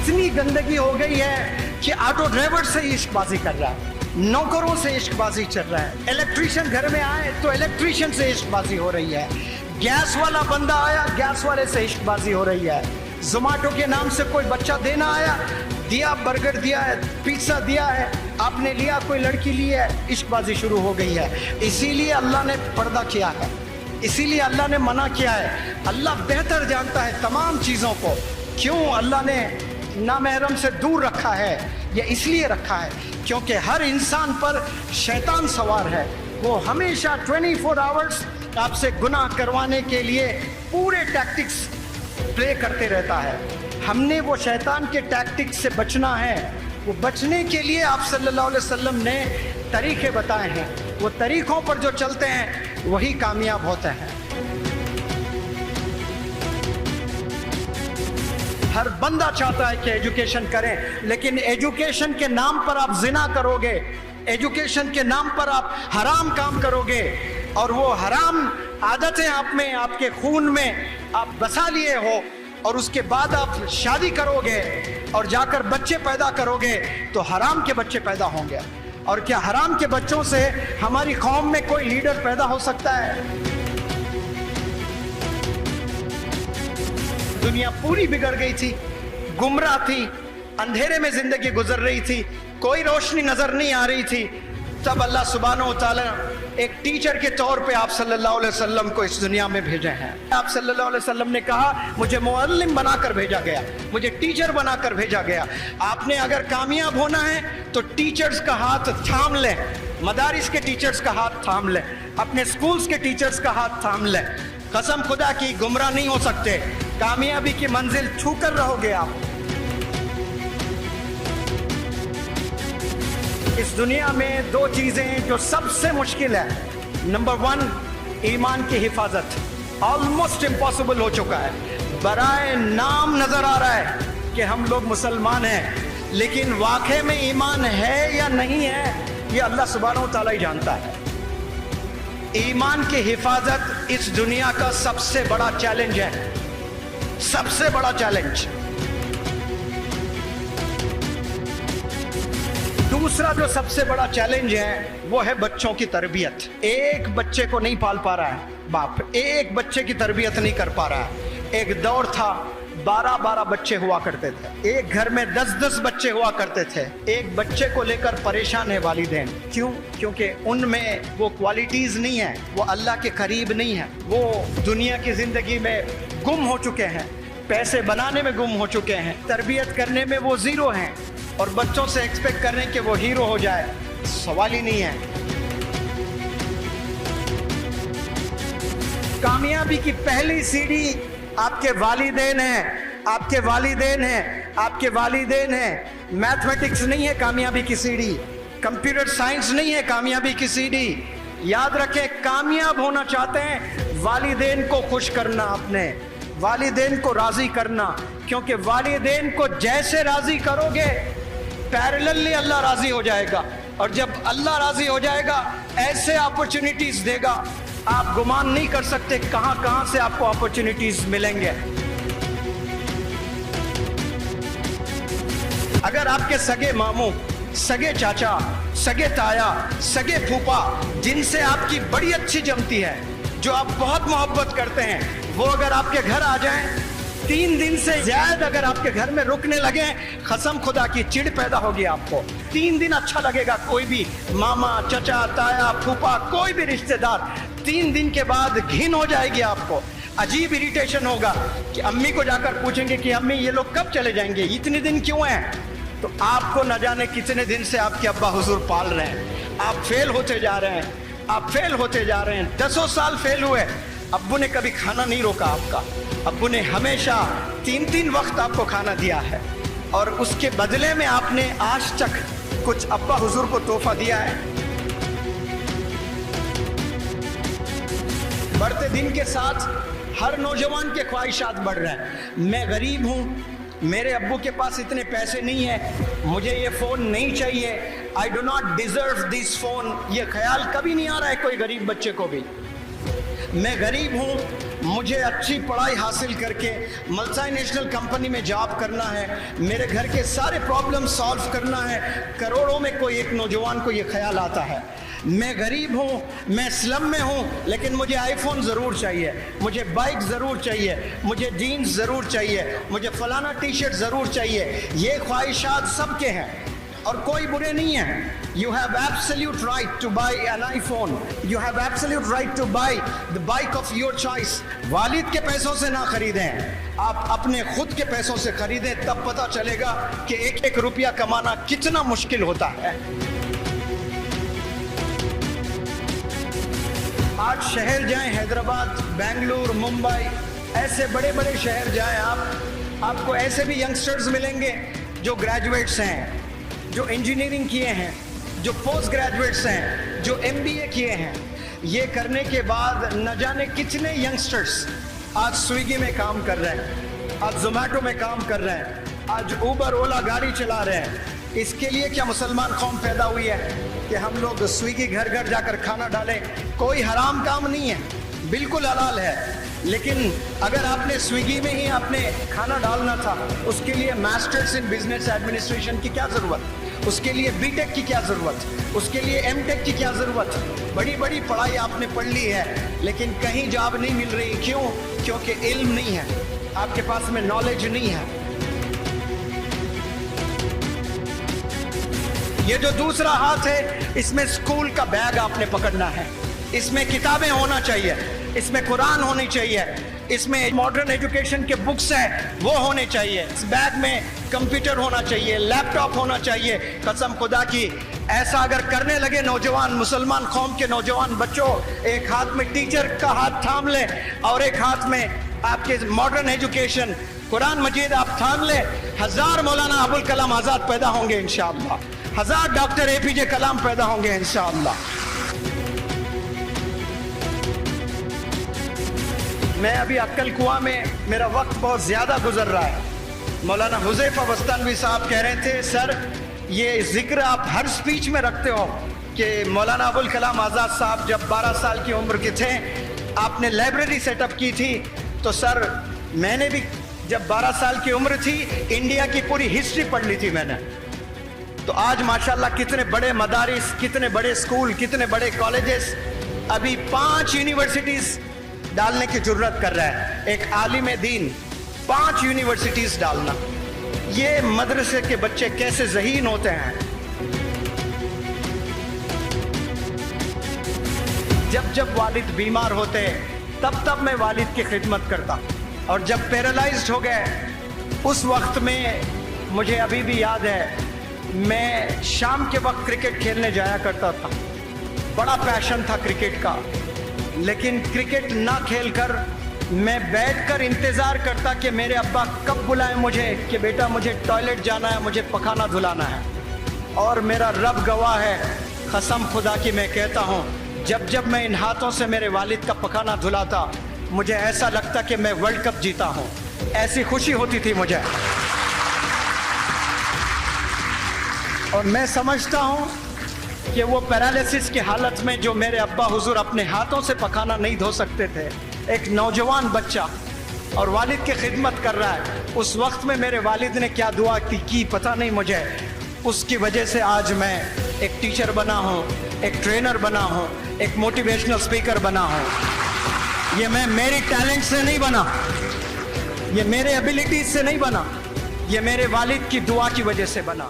इतनी गंदगी हो गई है कि ऑटो ड्राइवर से इश्कबाजी कर रहा है, नौकरों से इश्कबाजी चल रहा है, इलेक्ट्रीशियन घर में आए तो इलेक्ट्रीशियन से इश्कबाजी हो रही है, गैस वाला बंदा आया गैस वाले से इश्कबाजी हो रही है, जोमेटो के नाम से कोई बच्चा देना आया, दिया बर्गर दिया है, पिज्जा दिया है, आपने लिया, कोई लड़की ली है, इश्कबाजी शुरू हो गई है। इसीलिए अल्लाह ने पर्दा किया है, इसीलिए अल्लाह ने मना किया है। अल्लाह बेहतर जानता है तमाम चीज़ों को। क्यों अल्लाह ने नामहरम से दूर रखा है? ये इसलिए रखा है क्योंकि हर इंसान पर शैतान सवार है। वो हमेशा 24 आवर्स आपसे गुनाह करवाने के लिए पूरे टैक्टिक्स प्ले करते रहता है। हमने वो शैतान के टैक्टिक्स से बचना है। वो बचने के लिए आप सल्लल्लाहु अलैहि वसल्लम ने तरीके बताए हैं। वो तरीक़ों पर जो चलते हैं वही कामयाब होते हैं। हर बंदा चाहता है कि एजुकेशन करें, लेकिन एजुकेशन के नाम पर आप जिना करोगे, एजुकेशन के नाम पर आप हराम काम करोगे और वो हराम आदतें आप में, आपके खून में आप बसा लिए हो और उसके बाद आप शादी करोगे और जाकर बच्चे पैदा करोगे तो हराम के बच्चे पैदा होंगे। और क्या हराम के बच्चों से हमारी कौम में कोई लीडर पैदा हो सकता है? दुनिया पूरी बिगड़ गई थी, गुमराह थी, अंधेरे में जिंदगी गुजर रही थी, कोई रोशनी नजर नहीं आ रही थी। तब अल्लाह सुब्हानहू व तआला एक टीचर के तौर पे आप सल्लल्लाहु अलैहि वसल्लम को इस दुनिया में भेजे हैं। आप सल्लल्लाहु अलैहि वसल्लम ने कहा मुझे मुअल्लिम बनाकर भेजा गया, मुझे टीचर बनाकर भेजा गया। आपने अगर कामयाब होना है तो टीचर्स का हाथ थाम लें, मदारिस के टीचर्स का हाथ थाम लें, अपने स्कूल्स के टीचर्स का हाथ थाम लें। कसम खुदा की गुमराह नहीं हो सकते, कामयाबी की मंजिल छूकर रहोगे आप। इस दुनिया में दो चीजें जो सबसे मुश्किल है। नंबर 1, ईमान की हिफाजत, ऑलमोस्ट इम्पॉसिबल हो चुका है। बराए नाम नजर आ रहा है कि हम लोग मुसलमान हैं, लेकिन वाकई में ईमान है या नहीं है ये अल्लाह सुब्हानहू व तआला ही जानता है। ईमान की हिफाजत इस दुनिया का सबसे बड़ा चैलेंज है, सबसे बड़ा चैलेंज। दूसरा जो सबसे बड़ा चैलेंज है वो है बच्चों की तरबियत। एक बच्चे को नहीं पाल पा रहा है बाप, एक बच्चे की तरबियत नहीं कर पा रहा है। एक दौर था 12-12 बच्चे हुआ करते थे, एक घर में 10-10 बच्चे हुआ करते थे। एक बच्चे को लेकर परेशान है वालिदैन। क्यों? क्योंकि उनमें वो क्वालिटीज नहीं है, वो अल्लाह के करीब नहीं है, वो दुनिया की जिंदगी में गुम हो चुके हैं, पैसे बनाने में गुम हो चुके हैं, तरबियत करने में वो जीरो हैं। और बच्चों से एक्सपेक्ट कर रहे हैं कि वो हीरो हो जाए, सवाल ही नहीं है। कामयाबी की पहली सीढ़ी आपके वालिदैन हैं, आपके वालिदैन हैं, आपके वालिदैन हैं। मैथमेटिक्स नहीं है कामयाबी की सीढ़ी, कंप्यूटर साइंस नहीं है कामयाबी की सीढ़ी। याद रखें, कामयाब होना चाहते हैं वालिदैन को खुश करना, अपने वालिदैन को राजी करना, क्योंकि वालिदैन को जैसे राजी करोगे पैरेलली अल्लाह राजी हो जाएगा। और जब अल्लाह राजी हो जाएगा ऐसे अपॉर्चुनिटीज देगा, आप गुमान नहीं कर सकते कहां से आपको अपॉर्चुनिटीज मिलेंगे। अगर आपके सगे मामू, सगे चाचा, सगे ताया, सगे फूफा, जिनसे आपकी बड़ी अच्छी जमती है, जो आप बहुत मोहब्बत करते हैं, वो अगर आपके घर आ जाएं, 3 दिन से ज्यादा अगर आपके घर में रुकने लगे, कसम खुदा की चिढ़ पैदा होगी आपको। 3 दिन अच्छा लगेगा, कोई भी मामा, चचा, ताया, फूफा, कोई भी रिश्तेदार, 3 दिन के बाद घिन हो जाएगी आपको, अजीब इरिटेशन होगा कि अम्मी को जाकर पूछेंगे कि अम्मी ये लोग कब चले जाएंगे, इतने दिन क्यों हैं? तो आपको न जाने कितने दिन से आपके अब्बा हुजूर पाल रहे हैं, आप फेल होते जा रहे हैं, आप फेल होते जा रहे हैं। 10 साल फेल हुए, अब्बू ने कभी खाना नहीं रोका आपका, अब्बू ने हमेशा 3-3 वक्त आपको खाना दिया है और उसके बदले में आपने आज तक कुछ अब्बा हुजूर को तोहफा दिया है? बढ़ते दिन के साथ हर नौजवान के ख्वाहिशात बढ़ रहे हैं। मैं गरीब हूँ, मेरे अब्बू के पास इतने पैसे नहीं है, मुझे ये फ़ोन नहीं चाहिए, I do not deserve this phone. ये ख्याल कभी नहीं आ रहा है कोई गरीब बच्चे को भी। मैं गरीब हूँ, مجھے اچھی پڑھائی حاصل کر کے ملٹی نیشنل کمپنی میں جاب کرنا ہے, میرے گھر کے سارے پرابلم سالو کرنا ہے. کروڑوں میں کوئی ایک نوجوان کو یہ خیال آتا ہے, میں غریب ہوں, میں سلم میں ہوں, لیکن مجھے آئی فون ضرور چاہیے, مجھے بائک ضرور چاہیے, مجھے جینز ضرور چاہیے, مجھے فلانا ٹی شرٹ ضرور چاہیے. یہ خواہشات سب کے ہیں اور کوئی برے نہیں ہیں. You have absolute right to buy an iPhone. You have absolute right to buy the bike of your choice. والد کے پیسوں سے نہ خریدیں, آپ اپنے خود کے پیسوں سے خریدیں, تب پتہ چلے گا کہ ایک ایک روپیہ کمانا کتنا مشکل ہوتا ہے. آج شہر جائیں, حیدرآباد, بنگلور, ممبئی, ایسے بڑے بڑے شہر جائیں آپ کو ایسے بھی ینگسٹرز ملیں گے جو گریجویٹس ہیں, جو انجینئرنگ کیے ہیں, جو پوسٹ گریجویٹس ہیں, جو MBA کیے ہیں. یہ کرنے کے بعد نہ جانے کتنے ینگسٹرز آج سویگی میں کام کر رہے ہیں, آج زومیٹو میں کام کر رہے ہیں, آج اوبر اولا گاڑی چلا رہے ہیں. اس کے لیے کیا مسلمان قوم پیدا ہوئی ہے کہ ہم لوگ سویگی گھر گھر جا کر کھانا ڈالیں؟ کوئی حرام کام نہیں ہے, بالکل حلال ہے. لیکن اگر آپ نے سویگی میں ہی آپ نے کھانا ڈالنا تھا, اس کے لیے ماسٹرز ان بزنس ایڈمنسٹریشن کی کیا ضرورت, اس کے لیے بی ٹیک کی کیا ضرورت, اس کے لیے ایم ٹیک کی کیا ضرورت. بڑی بڑی پڑھائی آپ نے پڑھ لی ہے لیکن کہیں جاب نہیں مل رہی. کیوں؟ کیونکہ علم نہیں ہے, آپ کے پاس میں نالج نہیں ہے. یہ جو دوسرا ہاتھ ہے, اس میں اسکول کا بیگ آپ نے پکڑنا ہے, اس میں کتابیں ہونا چاہیے, اس میں قرآن ہونی چاہیے, اس میں ماڈرن ایجوکیشن کے بکس ہیں وہ ہونے چاہیے, اس بیگ میں کمپیوٹر ہونا چاہیے, لیپ ٹاپ ہونا چاہیے. قسم خدا کی ایسا اگر کرنے لگے نوجوان, مسلمان قوم کے نوجوان بچوں, ایک ہاتھ میں ٹیچر کا ہاتھ تھام لیں اور ایک ہاتھ میں آپ کے ماڈرن ایجوکیشن قرآن مجید آپ تھام لیں, 1000 مولانا ابوالکلام آزاد پیدا ہوں گے انشاءاللہ, 1000 ڈاکٹر APJ کلام پیدا ہوں گے انشاءاللہ. میں ابھی عقل کنواں میں, میرا وقت بہت زیادہ گزر رہا ہے. مولانا حذیفہ بستانوی صاحب کہہ رہے تھے, سر یہ ذکر آپ ہر سپیچ میں رکھتے ہو کہ مولانا ابوالکلام آزاد صاحب جب 12 سال کی عمر کے تھے آپ نے لائبریری سیٹ اپ کی تھی. تو سر میں نے بھی جب 12 سال کی عمر تھی انڈیا کی پوری ہسٹری پڑھ لی تھی میں نے. تو آج ماشاءاللہ کتنے بڑے مدارس, کتنے بڑے اسکول, کتنے بڑے کالجز, ابھی 5 یونیورسٹیز ڈالنے کی جرت کر رہا ہے. ایک عالم دین 5 یونیورسٹیز ڈالنا, یہ مدرسے کے بچے کیسے ذہین ہوتے ہیں. جب والد بیمار ہوتے تب میں والد کی خدمت کرتا, اور جب پیرالائزڈ ہو گئے اس وقت میں مجھے ابھی بھی یاد ہے میں شام کے وقت کرکٹ کھیلنے جایا کرتا تھا. بڑا پیشن تھا کرکٹ کا, لیکن کرکٹ نہ کھیل کر میں بیٹھ کر انتظار کرتا کہ میرے ابا کب بلائیں مجھے کہ بیٹا مجھے ٹوائلٹ جانا ہے, مجھے پکھانا دھلانا ہے. اور میرا رب گواہ ہے, قسم خدا کی میں کہتا ہوں, جب میں ان ہاتھوں سے میرے والد کا پکھانا دھلاتا مجھے ایسا لگتا کہ میں ورلڈ کپ جیتا ہوں, ایسی خوشی ہوتی تھی مجھے. اور میں سمجھتا ہوں کہ وہ پیرالائسس کی حالت میں جو میرے ابا حضور اپنے ہاتھوں سے پکھانا نہیں دھو سکتے تھے, ایک نوجوان بچہ اور والد کی خدمت کر رہا ہے, اس وقت میں میرے والد نے کیا دعا کی پتہ نہیں مجھے. اس کی وجہ سے آج میں ایک ٹیچر بنا ہوں, ایک ٹرینر بنا ہوں, ایک موٹیویشنل اسپیکر بنا ہوں. یہ میں میری ٹیلنٹ سے نہیں بنا, یہ میرے ایبیلٹیز سے نہیں بنا, یہ میرے والد کی دعا کی وجہ سے بنا.